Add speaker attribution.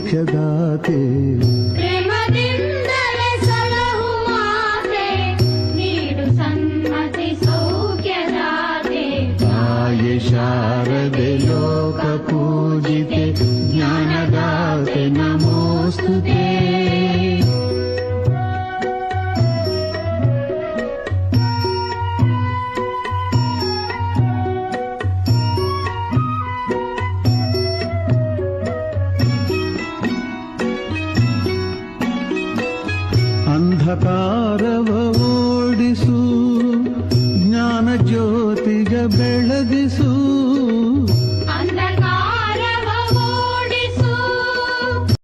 Speaker 1: ಸೌಖ್ಯದಾತೆ
Speaker 2: ಪ್ರೇಮದಿಂದಲೇ ಸಲಹು ಮಾತೆ ನೀಡು ಸನ್ಮತಿ ಸೌಖ್ಯದಾತೆ
Speaker 1: ತಾಯಿ ಶಾರದೆ ಲೋಕ ಪೂಜಿತೆ ಜ್ಞಾನದಾತೆ ನಮೋಸ್ತುತೆ ಅಂಧಕಾರವ